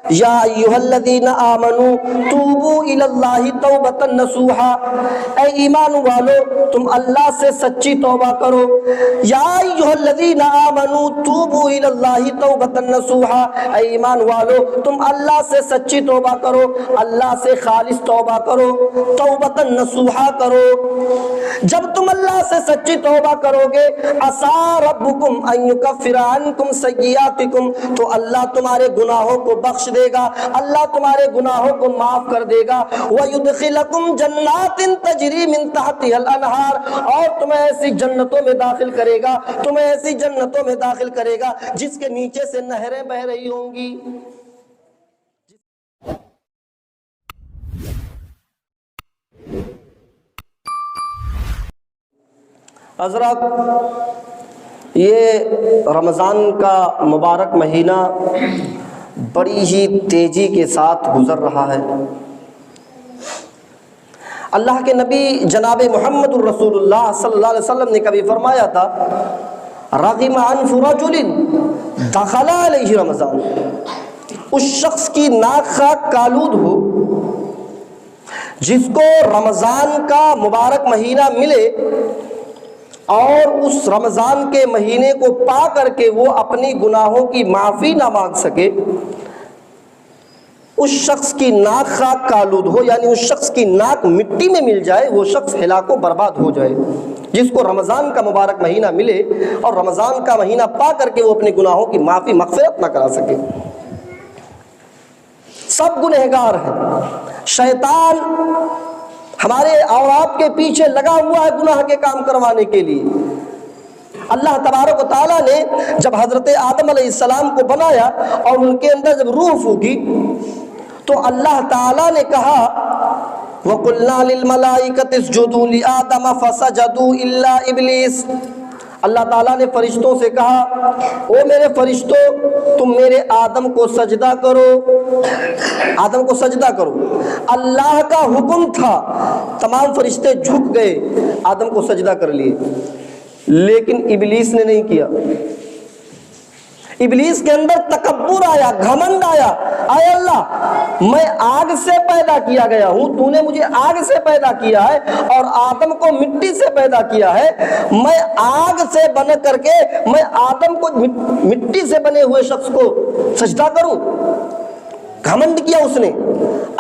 یا ایھا الذین آمنوا توبوا الی اللہ توبۃ نصوحا، اے ایمان والو تم اللہ سے سچی توبہ کرو۔ یا ایھا الذین آمنوا توبوا الی اللہ توبۃ نصوحا، اے ایمان والو تم اللہ سے سچی توبہ کرو، اللہ سے خالص توبہ کرو، توبۃ نصوحا کرو۔ جب تم اللہ سے سچی توبہ کرو گے، عسیٰ ربکم ان یکفر عنکم سیئاتکم، تو اللہ تمہارے گناہوں کو بخش دے گا، اللہ تمہارے گناہوں کو معاف کر دے گا۔ وَيُدْخِلَكُمْ جَنَّاتٍ تَجْرِي مِن تَحْتِهَا الْأَنْهَارُ، اور تمہیں ایسی جنتوں میں داخل کرے گا، تمہیں ایسی جنتوں میں داخل کرے گا جس کے نیچے سے نہریں بہ رہی ہوں گی۔ حضرات، یہ رمضان کا مبارک مہینہ بڑی ہی تیزی کے ساتھ گزر رہا ہے۔ اللہ کے نبی جناب محمد الرسول اللہ صلی اللہ علیہ وسلم نے کبھی فرمایا تھا، رغم عنف رجل دخل علیہ رمضان، اس شخص کی ناک خاک کالود ہو جس کو رمضان کا مبارک مہینہ ملے اور اس رمضان کے مہینے کو پا کر کے وہ اپنی گناہوں کی معافی نہ مانگ سکے، اس شخص کی ناک خاک کالود ہو، یعنی اس شخص کی ناک مٹی میں مل جائے، وہ شخص ہلاک و برباد ہو جائے، جس کو رمضان کا مبارک مہینہ ملے اور رمضان کا مہینہ پا کر کے وہ اپنے گناہوں کی معافی مغفرت نہ کرا سکے۔ سب گنہگار ہیں، شیطان ہمارے اور آپ کے پیچھے لگا ہوا ہے گناہ کے کام کروانے کے لیے۔ اللہ تبارک و تعالیٰ نے جب حضرت آدم علیہ السلام کو بنایا اور ان کے اندر جب روح پھونکی تو اللہ تعالیٰ نے کہا، وَقُلْنَا لِلْمَلَائِكَةِ اسْجُدُوا لِآدَمَ فَسَجَدُوا إِلَّا إِبْلِيسَ، اللہ تعالیٰ نے فرشتوں سے کہا، او میرے فرشتوں تم میرے آدم کو سجدہ کرو، آدم کو سجدہ کرو۔ اللہ کا حکم تھا، تمام فرشتے جھک گئے، آدم کو سجدہ کر لیے، لیکن ابلیس نے نہیں کیا۔ ابلیس کے اندر تکبر آیا، گھمنڈ آیا، اے اللہ میں آگ سے پیدا کیا گیا ہوں، تو نے مجھے آگ سے پیدا کیا ہے اور آدم کو مٹی سے پیدا کیا ہے، میں آگ سے بن کر کے میں آدم کو مٹی سے بنے ہوئے شخص کو سجدہ کروں؟ گھمنڈ کیا اس نے،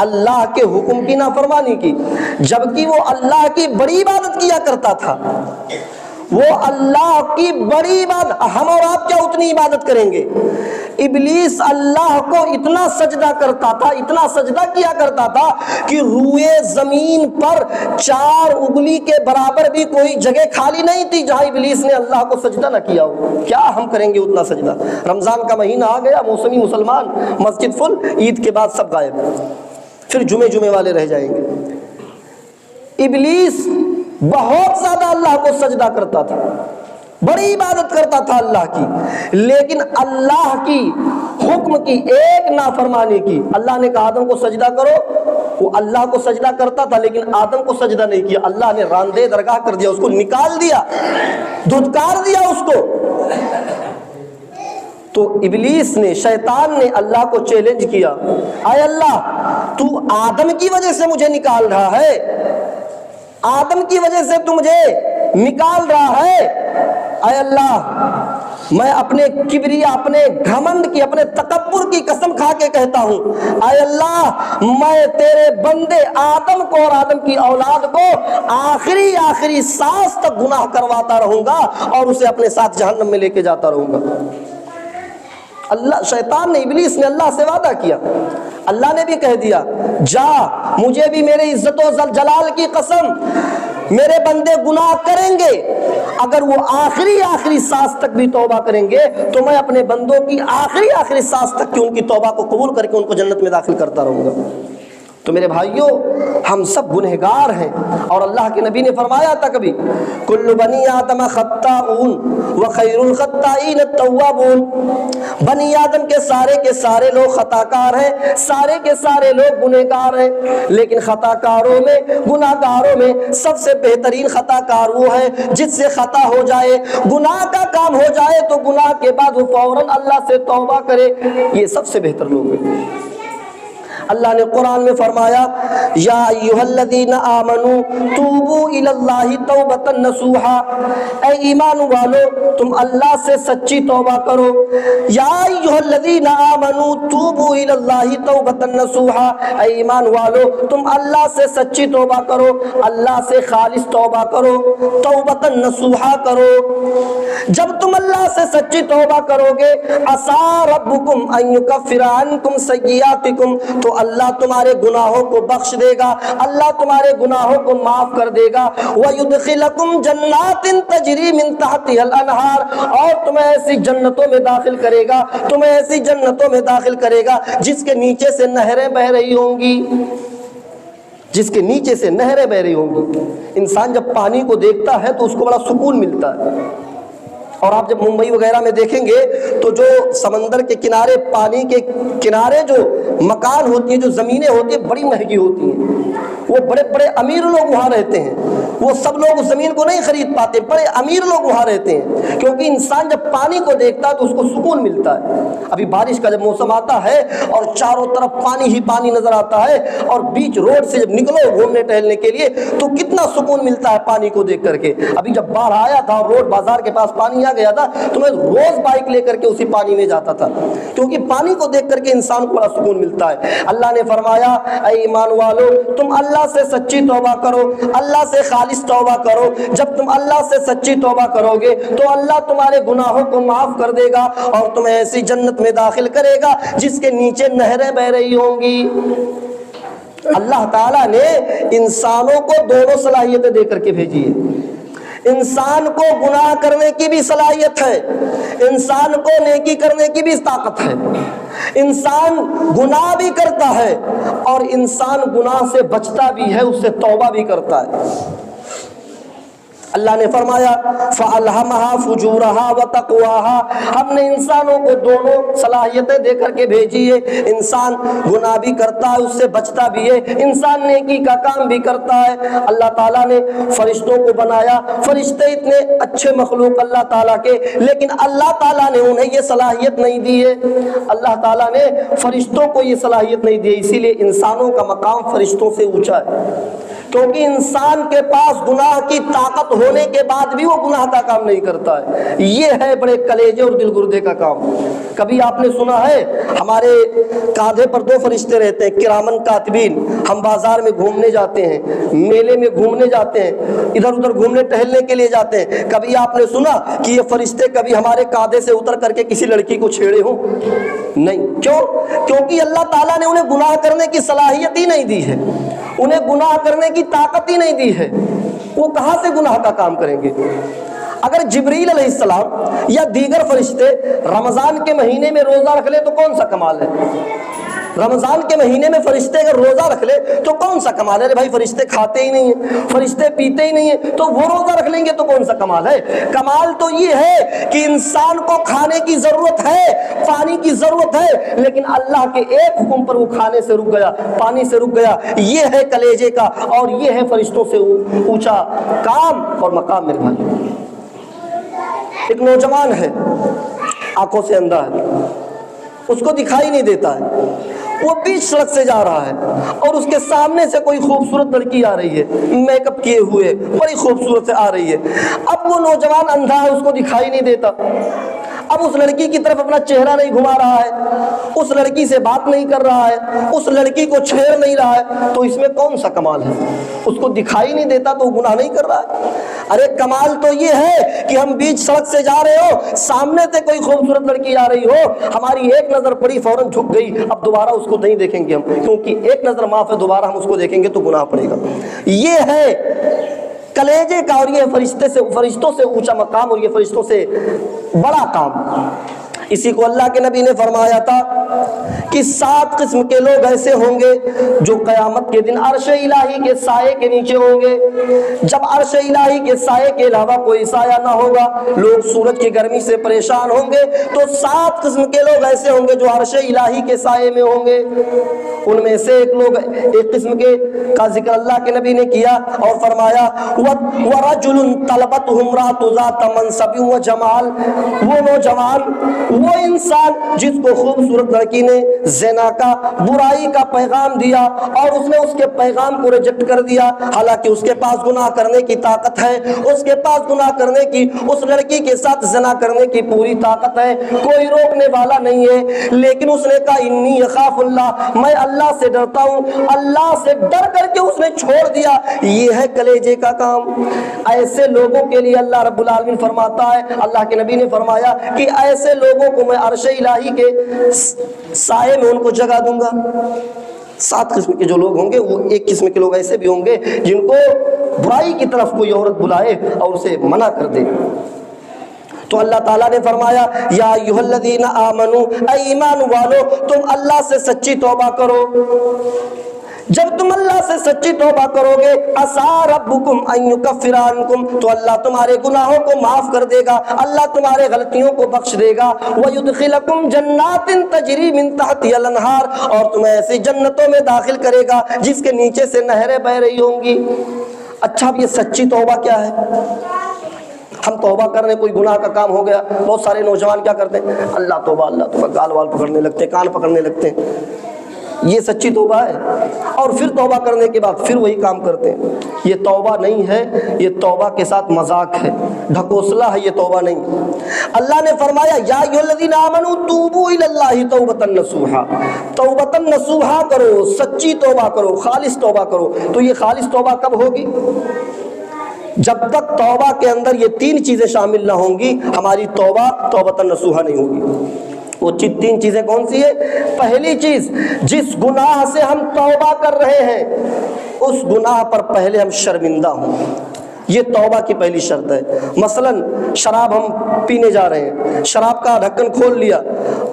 اللہ کے حکم کی نافرمانی کی، جبکہ وہ اللہ کی بڑی عبادت کیا کرتا تھا۔ وہ اللہ کی بڑی عبادت، ہم اور آپ کیا اتنی عبادت کریں گے؟ ابلیس اللہ کو اتنا سجدہ کرتا تھا، اتنا سجدہ کیا کرتا تھا کہ روئے زمین پر 4 انگلی کے برابر بھی کوئی جگہ خالی نہیں تھی جہاں ابلیس نے اللہ کو سجدہ نہ کیا ہو۔ کیا ہم کریں گے اتنا سجدہ؟ رمضان کا مہینہ آ گیا، موسمی مسلمان، مسجد فل، عید کے بعد سب غائب، پھر جمعے والے رہ جائیں گے۔ ابلیس بہت زیادہ اللہ کو سجدہ کرتا تھا، بڑی عبادت کرتا تھا اللہ کی، لیکن اللہ کی حکم کی ایک نافرمانی کی۔ اللہ نے کہا آدم کو سجدہ کرو، وہ اللہ کو سجدہ کرتا تھا لیکن آدم کو سجدہ نہیں کیا۔ اللہ نے راندے درگاہ کر دیا، اس کو نکال دیا، دھتکار دیا اس کو۔ تو ابلیس نے، شیطان نے اللہ کو چیلنج کیا، اے اللہ تو آدم کی وجہ سے مجھے نکال رہا ہے، آدم کی وجہ سے تو مجھے نکال رہا ہے، اے اللہ میں اپنے کبریا، اپنے گھمنڈ کی، اپنے تکبر کی قسم کھا کے کہتا ہوں، اے اللہ میں تیرے بندے آدم کو اور آدم کی اولاد کو آخری سانس تک گناہ کرواتا رہوں گا اور اسے اپنے ساتھ جہنم میں لے کے جاتا رہوں گا۔ اللہ، شیطان نے، ابلیس نے اللہ سے وعدہ کیا، اللہ نے بھی کہہ دیا، جا، مجھے بھی میرے عزت و جلال کی قسم، میرے بندے گناہ کریں گے، اگر وہ آخری سانس تک بھی توبہ کریں گے تو میں اپنے بندوں کی آخری سانس تک کی ان کی توبہ کو قبول کر کے ان کو جنت میں داخل کرتا رہوں گا۔ تو میرے بھائیوں، ہم سب گنہگار ہیں، اور اللہ کے نبی نے فرمایا تھا کبھی، کل بنی آدم خطاؤن وخیر الخطائین التوابون، بنی آدم کے سارے لوگ خطا کار ہیں، سارے کے سارے لوگ گنہگار ہیں، لیکن خطا کاروں میں، گناہ گاروں میں سب سے بہترین خطا کار وہ ہے جس سے خطا ہو جائے، گناہ کا کام ہو جائے تو گناہ کے بعد وہ فوراً اللہ سے توبہ کرے، یہ سب سے بہتر لوگ ہیں۔ اللہ نے قرآن میں فرمایا یا ایھا الذین آمنوا توبوا الی اللہ توبۃ نصوحا، اے ایمان والو تم اللہ سے سچی توبہ کرو۔ یا ایھا الذین آمنوا توبوا الی اللہ توبۃ نصوحا، اے ایمان والو تم اللہ سے سچی توبہ کرو، اللہ سے خالص توبہ کرو، توبۃ نصوحا کرو۔ جب تم اللہ سے سچی توبہ کرو گے عسیٰ ربکم ان یکفر عنکم سیئاتکم، تو اللہ تمہارے گناہوں کو بخش دے گا، اللہ تمہارے گناہوں کو معاف کر دے گا۔ وَيُدْخِلَكُمْ جَنَّاتٍ تَجْرِي مِن تَحْتِهَا الْأَنْهَارُ، اور تمہیں ایسی جنتوں میں داخل کرے گا، تمہیں ایسی جنتوں میں داخل کرے گا جس کے نیچے سے نہریں بہہ رہی ہوں گی، جس کے نیچے سے نہریں بہہ رہی ہوں گی۔ انسان جب پانی کو دیکھتا ہے تو اس کو بڑا سکون ملتا ہے، اور آپ جب ممبئی وغیرہ میں دیکھیں گے تو جو سمندر کے کنارے، پانی کے کنارے جو مکان ہوتی ہیں، جو زمینیں ہوتی ہیں، بڑی مہنگی ہوتی ہیں، وہ بڑے بڑے امیر لوگ وہاں رہتے ہیں، وہ سب لوگ اس زمین کو نہیں خرید پاتے، بڑے امیر لوگ وہاں رہتے ہیں، کیونکہ انسان جب پانی کو دیکھتا ہے تو اس کو سکون ملتا ہے۔ ابھی بارش کا جب موسم آتا ہے اور چاروں طرف پانی ہی پانی نظر آتا ہے، اور بیچ روڈ سے جب نکلو گھومنے ٹہلنے کے لیے تو کتنا سکون ملتا ہے پانی کو دیکھ کر کے۔ ابھی جب باڑھ آیا تھا اور روڈ بازار کے پاس پانی آ گیا تھا تو میں روز بائک لے کر کے اسی پانی میں جاتا تھا، کیونکہ پانی کو دیکھ کر کے انسان کو بڑا سکون ملتا ہے۔ اللہ نے فرمایا اے ایمان والو تم اللہ سے سچی توبہ کرو، اللہ سے خالص توبہ کرو۔ جب تم اللہ سے سچی توبہ کرو گے تو اللہ تمہارے گناہوں کو معاف کر دے گا اور تمہیں ایسی جنت میں داخل کرے گا جس کے نیچے نہریں بہہ رہی ہوں گی۔ اللہ تعالیٰ نے انسانوں کو دونوں صلاحیتیں دے کر کے بھیجی ہے۔ انسان کو گناہ کرنے کی بھی صلاحیت ہے، انسان کو نیکی کرنے کی بھی طاقت ہے۔ انسان گناہ بھی کرتا ہے اور انسان گناہ سے بچتا بھی ہے، اس سے توبہ بھی کرتا ہے۔ اللہ نے فرمایا فَأَلْهَمَهَا فُجُورَهَا وَتَقْوَاهَا، ہم نے انسانوں کو دونوں صلاحیتیں دے کر کے بھیجی ہے۔ انسان گناہ بھی کرتا ہے، اس سے بچتا بھی ہے، انسان نیکی کا کام بھی کرتا ہے۔ اللہ تعالیٰ نے فرشتوں کو بنایا، فرشتے اتنے اچھے مخلوق اللہ تعالیٰ کے، لیکن اللہ تعالیٰ نے انہیں یہ صلاحیت نہیں دی ہے۔ اللہ تعالیٰ نے فرشتوں کو یہ صلاحیت نہیں دی ہے، اسی لیے انسانوں کا مقام فرشتوں سے اونچا ہے، کیونکہ انسان کے پاس گناہ کی طاقت ہونے کے بعد بھی وہ گناہ کا کام نہیں کرتا ہے۔ یہ ہے بڑے کلیجے اور دل گردے کا کام۔ کبھی آپ نے سنا ہے ہمارے کاندھے پر دو فرشتے رہتے ہیں، کرامن کاتبین۔ ہم بازار میں گھومنے جاتے ہیں، میلے میں گھومنے جاتے ہیں، ادھر ادھر گھومنے ٹہلنے کے لیے جاتے ہیں، کبھی آپ نے سنا کہ یہ فرشتے کبھی ہمارے کاندھے سے اتر کر کے کسی لڑکی کو چھیڑے ہوں؟ نہیں۔ کیوں؟ کیونکہ اللہ تعالیٰ نے انہیں گناہ کرنے کی صلاحیت ہی نہیں دی ہے، انہیں گناہ کرنے کی طاقت ہی نہیں دی ہے، وہ کہاں سے گناہ کا کام کریں گے؟ اگر جبریل علیہ السلام یا دیگر فرشتے رمضان کے مہینے میں روزہ رکھ لے تو کون سا کمال ہے؟ رمضان کے مہینے میں فرشتے اگر روزہ رکھ لے تو کون سا کمال ہے؟ بھائی فرشتے کھاتے ہی نہیں ہیں، فرشتے پیتے ہی نہیں ہیں، تو وہ روزہ رکھ لیں گے تو کون سا کمال ہے؟ کمال تو یہ ہے کہ انسان کو کھانے کی ضرورت ہے، پانی کی ضرورت ہے، لیکن اللہ کے ایک حکم پر وہ کھانے سے رک گیا، پانی سے رک گیا۔ یہ ہے کلیجے کا اور یہ ہے فرشتوں سے اونچا کام اور مقام۔ میرے بھائی، ایک نوجوان ہے، آنکھوں سے اندھا ہے، اس کو دکھائی نہیں دیتا ہے، وہ بیچ سڑک سے جا رہا ہے اور اس کے سامنے سے کوئی خوبصورت لڑکی آ رہی ہے، میک اپ کیے ہوئے، بڑی خوبصورت سے آ رہی ہے۔ اب وہ نوجوان اندھا ہے، اس کو دکھائی نہیں دیتا، اب اس لڑکی کی طرف اپنا چہرہ نہیں گھما رہا ہے، اس لڑکی سے بات نہیں کر رہا ہے، اس لڑکی کو چھیڑ نہیں رہا ہے، تو اس میں کون سا کمال ہے؟ اس کو دکھائی نہیں دیتا تو وہ گناہ نہیں کر رہا ہے؟ ارے کمال تو یہ ہے کہ ہم بیچ سڑک سے جا رہے ہو، سامنے سے کوئی خوبصورت لڑکی آ رہی ہو، ہماری ایک نظر پڑی فوراً جھک گئی، اب دوبارہ اس کو نہیں دیکھیں گے ہم، کیونکہ ایک نظر معاف ہے، دوبارہ ہم اس کو دیکھیں گے تو گناہ پڑے گا۔ یہ ہے کلیجے کا، اور یہ فرشتوں سے اونچا مقام اور یہ فرشتوں سے بڑا کام۔ اسی کو اللہ کے نبی نے فرمایا تھا کہ 7 قسم کے لوگ ایسے ہوں گے جو قیامت کے دن عرش الہی کے سائے کے نیچے ہوں گے۔ جب عرش الہی کے سائے کے علاوہ کوئی سایہ نہ ہوگا، لوگ سورج کی گرمی سے پریشان ہوں گے، تو 7 قسم کے لوگ ایسے ہوں گے جو عرش الہی کے سائے میں ہوں گے۔ ان میں سے ایک قسم کے کا ذکر اللہ کے نبی نے کیا اور فرمایا وَرَجُلٌ طَلَبَتْهُ امْرَأَةٌ ذَاتَ مَنْصَبٍ وَجَمَالٍ، وہ نوجوان، وہ انسان جس کو خوبصورت لڑکی نے زنا کا برائی کا پیغام دیا اور اس نے اس کے پیغام کو ریجیکٹ کر دیا، حالانکہ اس کے پاس گناہ کرنے کی طاقت ہے، اس کے پاس گناہ کرنے کی، اس لڑکی کے ساتھ زنا کرنے کی پوری طاقت ہے، کوئی روکنے والا نہیں ہے، لیکن اس نے کہا انی اخاف اللہ، میں اللہ سے ڈرتا ہوں، اللہ سے ڈر کر کے اس نے چھوڑ دیا۔ یہ ہے کلیجے کا کام۔ ایسے لوگوں کے لیے اللہ رب العالمین فرماتا ہے، اللہ کے نبی نے فرمایا کہ ایسے لوگوں کو میں عرش الہی کے سائے میں ان کو جگہ دوں گا۔ 7 قسم کے جو لوگ ہوں گے، وہ ایک قسم کے لوگ ایسے بھی ہوں گے جن کو برائی کی طرف کوئی عورت بلائے اور اسے منع کر دے۔ تو اللہ تعالیٰ نے فرمایا یا ایھا الذین آمنو، اے ایمان والو تم اللہ سے سچی توبہ کرو۔ جب تم اللہ سے سچی توبہ کرو گے عسیٰ ربکم ان یکفر عنکم، تو اللہ تمہارے گناہوں کو معاف کر دے گا، اللہ تمہارے غلطیوں کو بخش دے گا، ویدخلکم جنات تجری من تحتها الانہار، اور تمہیں ایسی جنتوں میں داخل کرے گا جس کے نیچے سے نہریں بہ رہی ہوں گی۔ اچھا اب یہ سچی توبہ کیا ہے؟ ہم توبہ کرنے، کوئی گناہ کا کام ہو گیا، بہت سارے نوجوان کیا کرتے ہیں، اللہ توبہ اللہ توبہ، گال وال پکڑنے لگتے ہیں، کان پکڑنے لگتے ہیں۔ یہ سچی توبہ ہے؟ اور پھر توبہ کرنے کے بعد پھر وہی کام کرتے ہیں۔ یہ توبہ نہیں ہے، یہ توبہ کے ساتھ مذاق ہے، ڈھکوسلا ہے، یہ توبہ نہیں۔ اللہ نے فرمایا یا ایھا الذین آمنوا توبوا الی اللہ توبۃ نصوحا، توبۃ نصوحا کرو، سچی توبہ کرو، خالص توبہ کرو۔ تو یہ خالص توبہ کب ہوگی؟ جب تک توبہ کے اندر یہ 3 چیزیں شامل نہ ہوں گی، ہماری توبہ توبۃ نصوحا نہیں ہوگی۔ وہ 3 چیزیں کون سی ہے؟ پہلی چیز، جس گناہ سے ہم توبہ کر رہے ہیں اس گناہ پر پہلے ہم شرمندہ ہوں، یہ توبہ کی پہلی شرط ہے۔ مثلا شراب ہم پینے جا رہے ہیں، شراب کا ڈھکن کھول لیا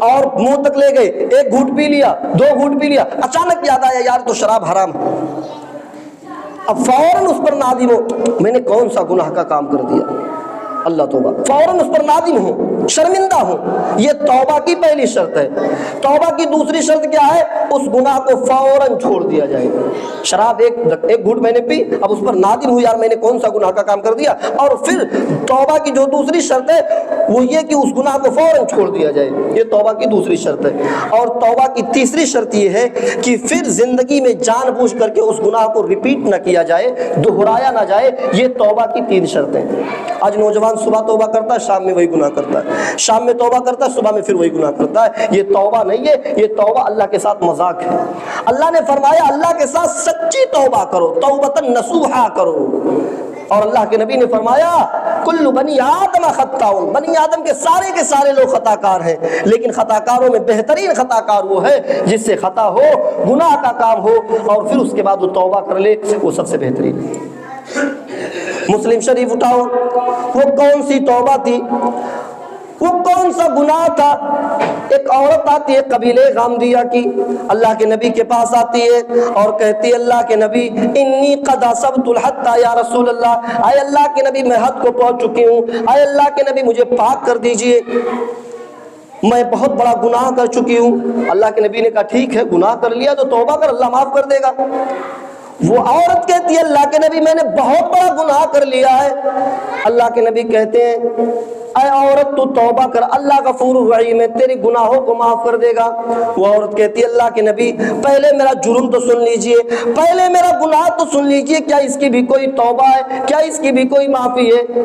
اور منہ تک لے گئے، 1 گھونٹ پی لیا، 2 گھونٹ پی لیا، اچانک یاد آیا یار تو شراب حرام ہے، اب فوراً اس پر نادم ہو، میں نے کون سا گناہ کا کام کر دیا، اللہ توبہ، فوراً اس پر نادم ہوں، شرمندہ ہوں، یہ توبہ کی پہلی شرط ہے۔ توبہ کی دوسری شرط کیا ہے؟ اس گناہ کو فوراً چھوڑ دیا جائے۔ شراب ایک گھونٹ میں نے پی، اب اس پر نادم ہوں یار میں نے کون سا گناہ کا کام کر دیا، اور پھر توبہ کی جو دوسری شرط ہے وہ یہ کہ اس گناہ کو فوراً چھوڑ دیا جائے، یہ توبہ کی دوسری شرط ہے۔ اور توبہ کی تیسری شرط یہ ہے کہ پھر زندگی میں جان بوجھ کر کے اس گناہ کو ریپیٹ نہ کیا جائے، دہرایا نہ جائے، یہ توبہ کی 3 شرطیں۔ آج نوجوان صبح توبہ کرتا ہے، شام میں وہی گناہ کرتا ہے، شام میں توبہ کرتا ہے، صبح میں پھر وہی گناہ کرتا ہے۔ یہ توبہ نہیں ہے، یہ توبہ اللہ کے ساتھ مذاق ہے۔ اللہ نے فرمایا اللہ کے ساتھ سچی توبہ کرو، توبۃ نصوحا کرو۔ اور اللہ کے نبی نے فرمایا کل بنی آدم خطاء، بنی آدم کے سارے لوگ خطا کار ہیں، لیکن خطا کاروں میں بہترین خطا کار وہ ہے جس سے خطا ہو، گناہ کا کام ہو اور پھر اس کے بعد وہ توبہ کر لے، وہ سب سے بہترین ہے۔ مسلم شریف اٹھاؤ، وہ کون سی توبہ تھی، وہ کون سا گناہ تھا؟ ایک عورت آتی ہے قبیلے غامدیہ کی، اللہ کے نبی کے پاس آتی ہے اور کہتی ہے اللہ کے نبی انی قد اصبت الحد یا رسول اللہ، اے اللہ کے نبی میں حد کو پہنچ چکی ہوں، اے اللہ کے نبی مجھے پاک کر دیجئے، میں بہت بڑا گناہ کر چکی ہوں۔ اللہ کے نبی نے کہا ٹھیک ہے، گناہ کر لیا تو توبہ کر، اللہ معاف کر دے گا۔ وہ عورت کہتی ہے اللہ کے نبی میں نے بہت بڑا گناہ کر لیا ہے۔ اللہ کے نبی کہتے ہیں اے عورت تو توبہ کر، اللہ غفور الرحیم ہے، تیری گناہوں کو معاف کر دے گا۔ وہ عورت کہتی ہے اللہ کے نبی پہلے میرا جرم تو سن لیجئے، پہلے میرا گناہ تو سن لیجئے، کیا اس کی بھی کوئی توبہ ہے، کیا اس کی بھی کوئی معافی ہے؟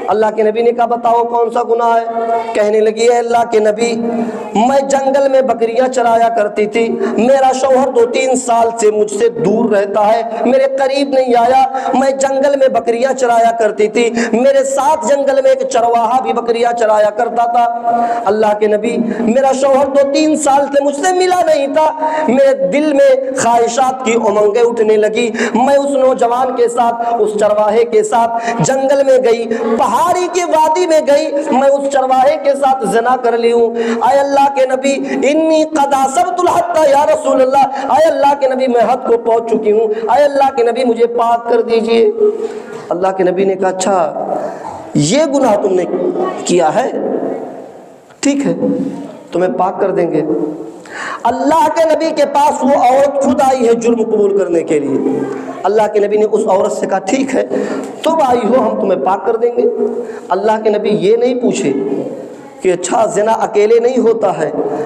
اللہ کے نبی نے کہا بتاؤ کون سا گناہ ہے؟ کہنے لگی ہے اللہ کے نبی میں جنگل میں بکریاں چرایا کرتی تھی، میرا شوہر 2-3 سال سے مجھ سے دور رہتا ہے، میرے قریب نہیں آیا، میں جنگل میں بکریاں چرایا کرتی تھی، میرے ساتھ جنگل میں ایک چرواہا بھی بکریاں چرایا کرتا تھا۔ اللہ کے نبی میرا شوہر 2-3 سال سے مجھ سے ملا نہیں تھا، میرے دل میں خواہشات کی امنگیں اٹھنے لگی، میں اس نوجوان کے ساتھ، اس چرواہے کے ساتھ جنگل میں گئی، پہاڑی کی وادی میں گئی، میں اس چرواہے کے ساتھ زنا کر لی ہوں۔ اے اللہ کے نبی انی قد اصبت الحد یا رسول اللہ، اے اللہ کے نبی میں حد کو پہنچ چکی ہوں، اے اللہ کے نبی مجھے پاک کر دیجئے۔ اللہ کے نبی نے کہا اچھا یہ گناہ تم نے کیا ہے، ٹھیک ہے تمہیں پاک کر دیں گے۔ اللہ کے نبی کے پاس وہ عورت خود آئی ہے جرم قبول کرنے کے لیے۔ اللہ کے نبی نے اس عورت سے کہا ٹھیک ہے تم آئی ہو، ہم تمہیں پاک کر دیں گے۔ اللہ کے نبی یہ نہیں پوچھے کہ اچھا زنا اکیلے نہیں ہوتا ہے،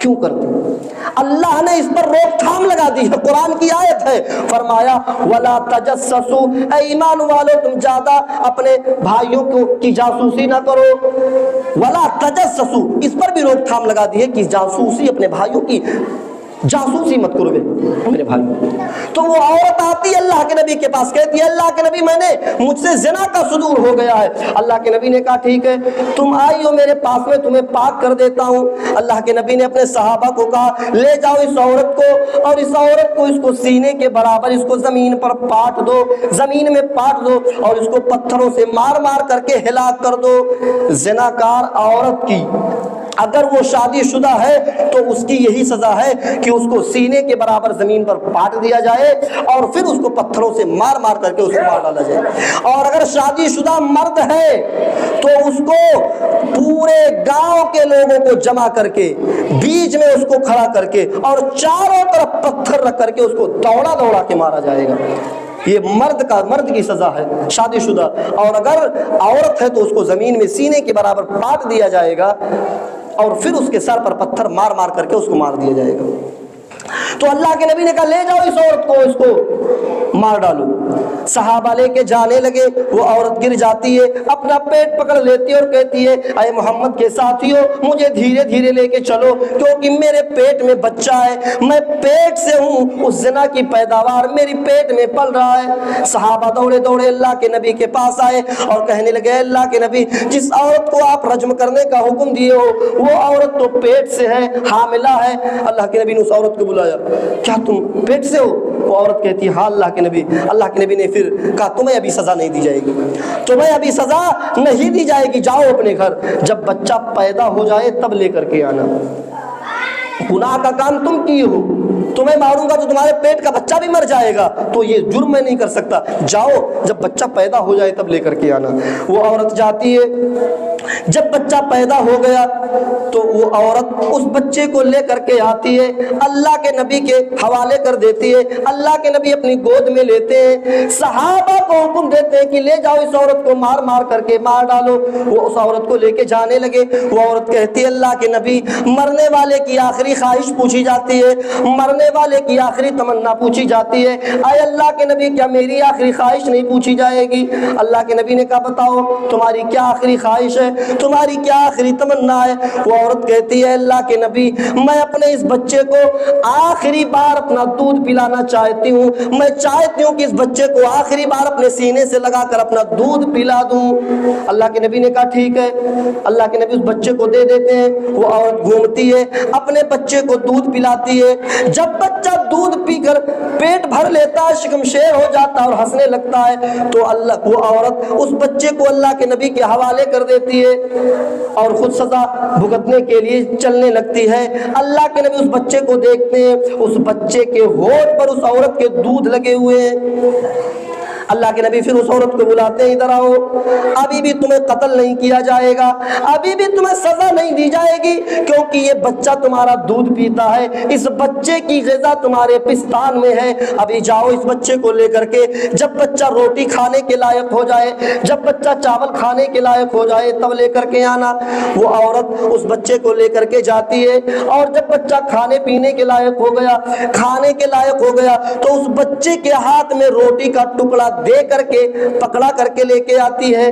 کیوں کرتے ہیں؟ اللہ نے اس پر روک تھام لگا دی ہے، قرآن کی آیت ہے، فرمایا وَلَا تَجَسَّسُوا، اے ایمان والو تم زیادہ اپنے بھائیوں کی جاسوسی نہ کرو، وَلَا تَجَسَّسُوا، اس پر بھی روک تھام لگا دی ہے کہ جاسوسی، اپنے بھائیوں کی جاسوسی مت کرو میرے بھائی۔ تو وہ عورت آتی ہے اللہ کے نبی کے پاس، کہتی ہے اللہ کے نبی مجھ سے زنا کا صدور ہو گیا ہے۔ اللہ کے نبی نے کہا ٹھیک ہے تم آئی ہو میرے پاس، میں تمہیں پاک کر دیتا ہوں۔ اللہ کے نبی نے اپنے صحابہ کو کہا لے جاؤ اس عورت کو، اور اس عورت کو اس کو سینے کے برابر اس کو زمین پر پاٹ دو، زمین میں پاٹ دو، اور اس کو پتھروں سے مار مار کر کے ہلاک کر دو۔ زناکار عورت کی اگر وہ شادی شدہ ہے تو اس کی یہی سزا ہے کہ اس کو سینے کے برابر زمین پر پاٹ دیا جائے اور پھر اس کو پتھروں سے مار مار کر کے اس کو مار ڈالا جائے۔ اور اگر شادی شدہ مرد ہے تو اس کو پورے گاؤں کے لوگوں کو جمع کر کے بیچ میں اس کو کھڑا کر کے اور چاروں طرف پتھر رکھ کر کے اس کو دوڑا دوڑا کے مارا جائے گا۔ یہ مرد کی سزا ہے شادی شدہ، اور اگر عورت ہے تو اس کو زمین میں سینے کے برابر پاٹ دیا جائے گا اور پھر اس کے سر پر پتھر مار مار کر کے اس کو مار دیا جائے گا۔ تو اللہ کے نبی نے کہا لے جاؤ اس عورت کو، اس کو مار ڈالو۔ صحابہ لے کے جانے لگے، وہ عورت گر جاتی ہے، اپنا پیٹ پکڑ لیتی ہے اور کہتی ہے اے محمد کے ساتھیوں مجھے دھیرے دھیرے لے کے چلو، کیونکہ میرے پیٹ میں بچہ ہے، میں پیٹ سے ہوں، اس زنا کی پیداوار میری پیٹ میں پل رہا ہے۔ صحابہ دوڑے دوڑے اللہ کے نبی کے پاس آئے اور کہنے لگے اللہ کے نبی جس عورت کو آپ رجم کرنے کا حکم دیے ہو وہ عورت تو پیٹ سے ہے، حاملہ ہے۔ اللہ کے نبی نے اس عورت کو بلایا، کیا تم پیٹ سے ہو؟ وہ عورت کہتی ہے ہاں اللہ کے نبی۔ اللہ کے نبی نے پھر کہا تمہیں ابھی سزا نہیں دی جائے گی، تمہیں ابھی سزا نہیں دی جائے گی، جاؤ اپنے گھر، جب بچہ پیدا ہو جائے تب لے کر کے آنا۔ گناہ کا کام تم کیے ہو، تمہیں ماروں گا تو تمہارے پیٹ کا بچہ بھی مر جائے گا، تو یہ جرم میں نہیں کر سکتا، جاؤ جب بچہ پیدا ہو جائے تب لے کر کے آنا۔ وہ عورت جاتی ہے، جب بچہ پیدا ہو گیا تو وہ عورت اس بچے کو لے کر کے آتی ہے، اللہ کے نبی کے حوالے کر دیتی ہے، اللہ کے نبی اپنی گود میں لیتے ہیں، صحابہ کو حکم دیتے ہیں کہ لے جاؤ اس عورت کو مار مار کر کے مار ڈالو۔ وہ اس عورت کو لے کے جانے لگے، وہ عورت کہتی ہے اللہ کے نبی مرنے والے کی آخری خواہش پوچھی جاتی ہے، مرنے والے کی آخری تمنا پوچھی جاتی ہے، اے اللہ کے نبی کیا میری آخری خواہش نہیں پوچھی جائے گی؟ اللہ کے نبی نے کہا بتاؤ تمہاری کیا آخری خواہش ہے، تمہاری کیا آخری تمنا ہے؟ وہ عورت کہتی ہے اللہ کے نبی میں اپنے اس بچے کو آخری بار اپنا دودھ پلانا چاہتی ہوں، میں چاہتی ہوں کہ اس بچے کو آخری بار اپنے سینے سے لگا کر اپنا دودھ پلا دوں۔ اللہ کے نبی نے کہا ٹھیک ہے۔ اللہ کے نبی اس بچے کو دے دیتے ہیں، وہ عورت گھومتی ہے اپنے بچے کو دودھ پلاتی ہے، جب بچہ دودھ پی کر پیٹ بھر لیتا ہے، شکم شیر ہو جاتا ہے اور ہنسنے لگتا ہے، تو وہ عورت اس بچے کو اللہ کے نبی کے حوالے کر دیتی ہے اور خود سزا بھگتنے کے لیے چلنے لگتی ہے۔ اللہ کے نبی اس بچے کو دیکھتے ہیں، اس بچے کے ہونٹ پر اس عورت کے دودھ لگے ہوئے ہیں۔ اللہ کے نبی پھر اس عورت کو بلاتے ہیں ادھر آؤ، ابھی بھی تمہیں قتل نہیں کیا جائے گا، ابھی بھی تمہیں سزا نہیں دی جائے گی، کیونکہ یہ بچہ تمہارا دودھ پیتا ہے، اس بچے کی غذا تمہارے پستان میں ہے۔ ابھی جاؤ اس بچے کو لے کر کے، جب بچہ روٹی کھانے کے لائق ہو جائے، جب بچہ چاول کھانے کے لائق ہو جائے تب لے کر کے آنا۔ وہ عورت اس بچے کو لے کر کے جاتی ہے، اور جب بچہ کھانے پینے کے لائق ہو گیا، کھانے کے لائق ہو گیا، تو اس بچے کے ہاتھ میں روٹی کا ٹکڑا دے کر کے پکڑا کر کے لے کے آتی ہے۔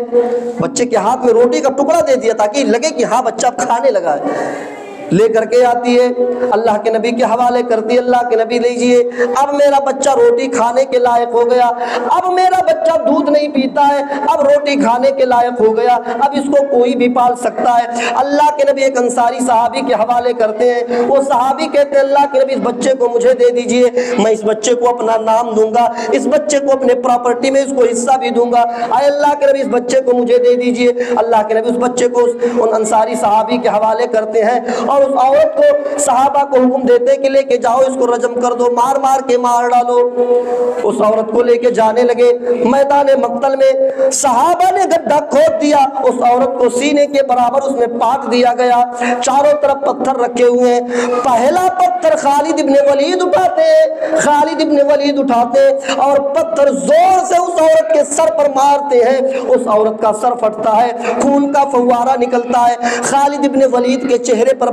بچے کے ہاتھ میں روٹی کا ٹکڑا دے دیا تاکہ لگے کہ ہاں بچہ اب کھانے لگا ہے، لے کر کے آتی ہے، اللہ کے نبی کے حوالے کرتی ہے، اللہ کے نبی لیجئے اب میرا بچہ روٹی کھانے کے لائق ہو گیا، اب میرا بچہ دودھ نہیں پیتا ہے، اب روٹی کھانے کے لائق ہو گیا، اب اس کو کوئی بھی پال سکتا ہے۔ اللہ کے نبی ایک انصاری صحابی کے حوالے کرتے ہیں، وہ صحابی کہتے ہیں اللہ کے نبی اس بچے کو مجھے دے دیجئے، میں اس بچے کو اپنا نام دوں گا، اس بچے کو اپنے پراپرٹی میں اس کو حصہ بھی دوں گا، اے اللہ کے نبی اس بچے کو مجھے دے دیجئے۔ اللہ کے نبی اس بچے کو ان انصاری صحابی کے حوالے کرتے ہیں، اور اس عورت کو صحابہ کو حکم دیتے کہ لے کے جاؤ اس کو رجم کر دو، مار مار کے مار ڈالو۔ اس عورت کو لے کے جانے لگے، میدان مقتل میں صحابہ نے گڈھا کھود دیا، اس عورت کو سینے کے برابر اس میں پاٹ دیا گیا، چاروں طرف پتھر رکھے ہوئے ہیں۔ پہلا پتھر خالد ابن ولید اٹھاتے ہیں، خالد ابن ولید اٹھاتے اور پتھر زور سے اس عورت کے سر پر مارتے ہیں، اس عورت کا سر پھٹتا ہے، خون کا فوارہ نکلتا ہے، خالد ابن ولید کے چہرے پر